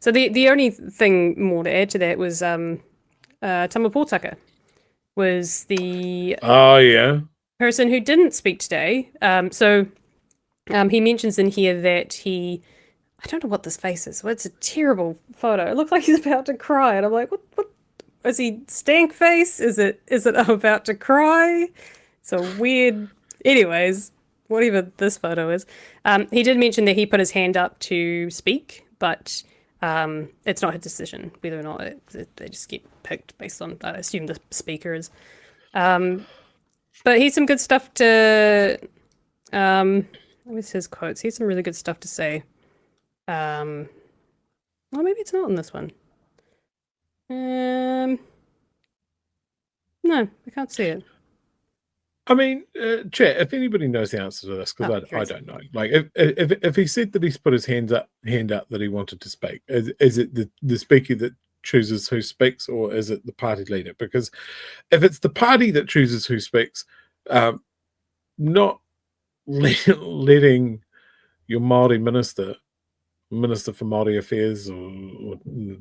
So the only thing more to add to that was Tama Potaka was the Oh yeah. person who didn't speak today. He mentions in here that I don't know what this face is. Well, it's a terrible photo. It looks like he's about to cry, and I'm like, what is he? Stank face? Is it I'm about to cry? So weird. Anyways, whatever this photo is, he did mention that he put his hand up to speak, but it's not his decision whether or not they just get picked based on, I assume, the speaker is. But here's some good stuff to. What's his quotes? Here's some really good stuff to say. Well, maybe it's not in this one. No, I can't see it. I mean, chat. If anybody knows the answer to this, because I don't know. Like, if he said that he's put his hand up that he wanted to speak, is it the speaker that chooses who speaks, or is it the party leader? Because if it's the party that chooses who speaks, not letting your Māori minister for Māori affairs or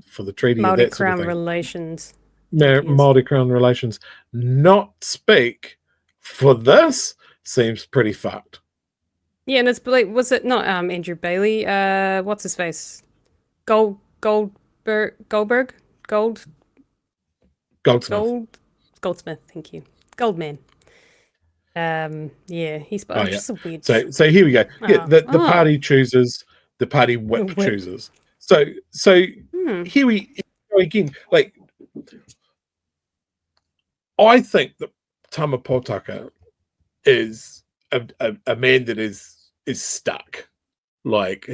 for the treaty Māori or that Crown sort of thing, relations. Māori Crown relations, not speak for this seems pretty fucked. Yeah, and it's like, was it not Andrew Bailey? What's his face? Goldsmith. Thank you, Goldman. Yeah, he's just a weird. So here we go. Yeah, the party chooses, the party whip chooses. So here we go again. Like, I think that Tama Potaka is a man that is stuck. Like,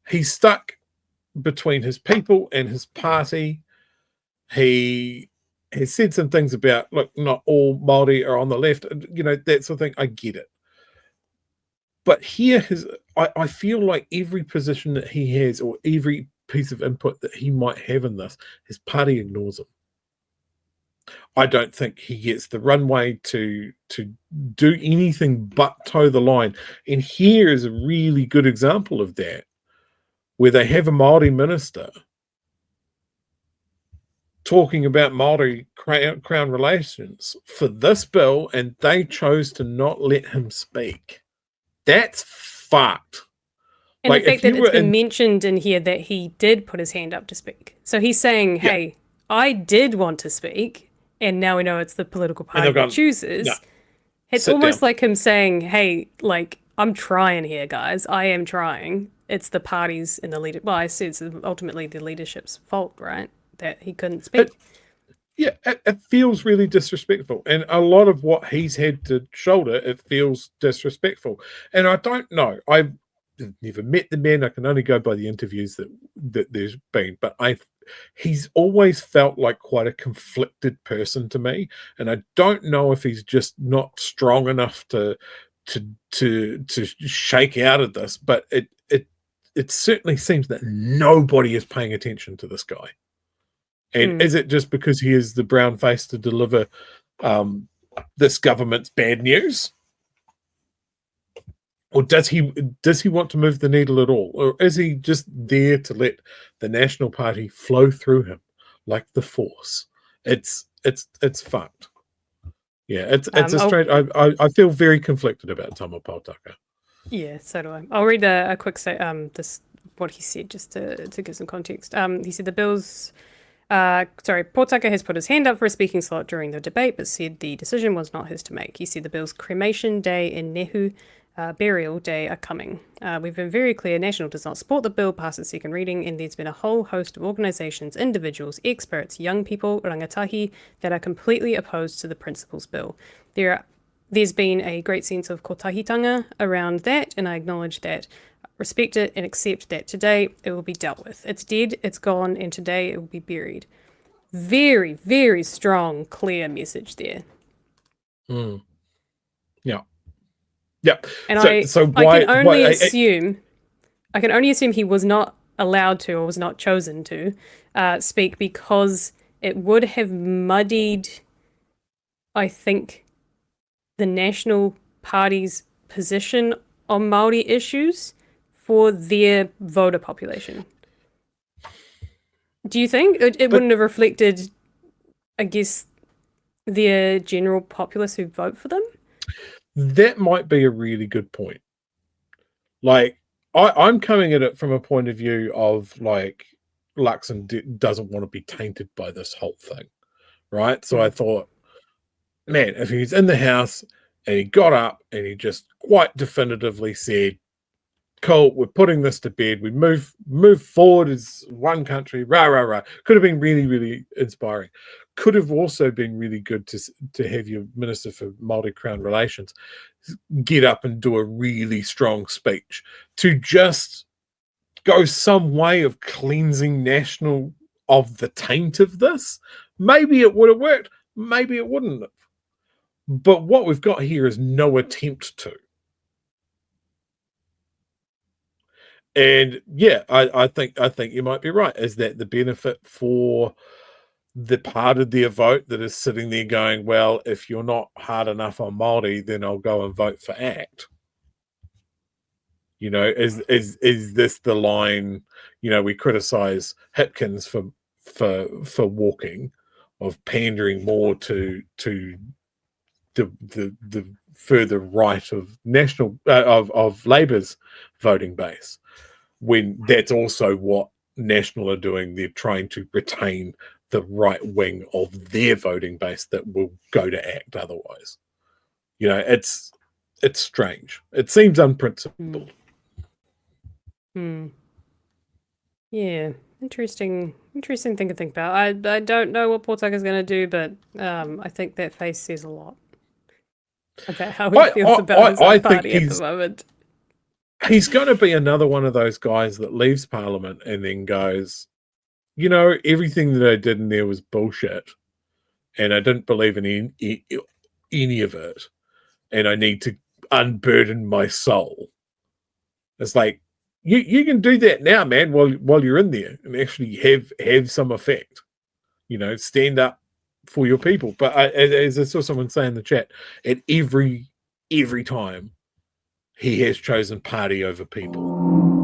he's stuck between his people and his party. He has said some things about, look, not all Māori are on the left, you know, that sort of thing. I get it. But here, I feel like every position that he has, or every piece of input that he might have in this, his party ignores him. I don't think he gets the runway to do anything but toe the line. And here is a really good example of that, where they have a Māori minister talking about Māori crown relations for this bill, and they chose to not let him speak. That's fucked. And like, the fact that it's been mentioned in here that he did put his hand up to speak. So he's saying, hey, I did want to speak, and now we know it's the political party that chooses. Yeah. It's almost like him saying, hey, like, I'm trying here, guys. I am trying. It's the parties and the leader. Well, I see it's ultimately the leadership's fault, right? That he couldn't speak. It feels really disrespectful. And a lot of what he's had to shoulder, it feels disrespectful. And I don't know. I've never met the man. I can only go by the interviews that there's been. But he's always felt like quite a conflicted person to me. And I don't know if he's just not strong enough to shake out of this. But it certainly seems that nobody is paying attention to this guy. And is it just because he is the brown face to deliver this government's bad news? Or does he want to move the needle at all? Or is he just there to let the National Party flow through him like the Force? It's fucked. Yeah, it's a strange. I feel very conflicted about Tama Potaka. Yeah, so do I. I'll read a quick what he said just to give some context. He said the bill's. Potaka has put his hand up for a speaking slot during the debate, but said the decision was not his to make. He said the bill's cremation day and Nehu burial day are coming. We've been very clear, National does not support the bill past its second reading, and there's been a whole host of organisations, individuals, experts, young people, rangatahi, that are completely opposed to the principles bill. There's been a great sense of kotahitanga around that, and I acknowledge that, respect it, and accept that today it will be dealt with. It's dead, it's gone, and today it will be buried. Very, very strong, clear message there. Yeah. Yeah. And I can only assume he was not allowed to, or was not chosen to speak, because it would have muddied, I think, the National Party's position on Māori issues for their voter population. Do you think it wouldn't have reflected, I guess, their general populace who vote for them? That might be a really good point. Like, I'm coming at it from a point of view of, like, Luxon doesn't want to be tainted by this whole thing, right? So I thought, man, if he's in the house and he got up and he just quite definitively said, cool, we're putting this to bed, we move forward as one country, rah, rah, rah. Could have been really, really inspiring. Could have also been really good to have your Minister for Māori Crown Relations get up and do a really strong speech to just go some way of cleansing National of the taint of this. Maybe it would have worked, maybe it wouldn't have. But what we've got here is no attempt to. And yeah, I think you might be right. Is that the benefit for the part of their vote that is sitting there going, well, if you're not hard enough on Māori, then I'll go and vote for ACT. You know, is this the line? You know, we criticize Hipkins for walking, of pandering more to the further right of National of Labour's voting base, when that's also what National are doing. They're trying to retain the right wing of their voting base that will go to ACT otherwise. You know, it's strange. It seems unprincipled. Yeah, interesting thing to think about. I don't know what Potaka's going to do, but I think that face says a lot about how he feels about his own party at the moment. He's going to be another one of those guys that leaves Parliament and then goes, you know, everything that I did in there was bullshit, and I didn't believe in any of it, and I need to unburden my soul. It's like, you can do that now, man, while you're in there, and actually have some effect. You know, stand up for your people. But as I saw someone say in the chat, at every time he has chosen party over people.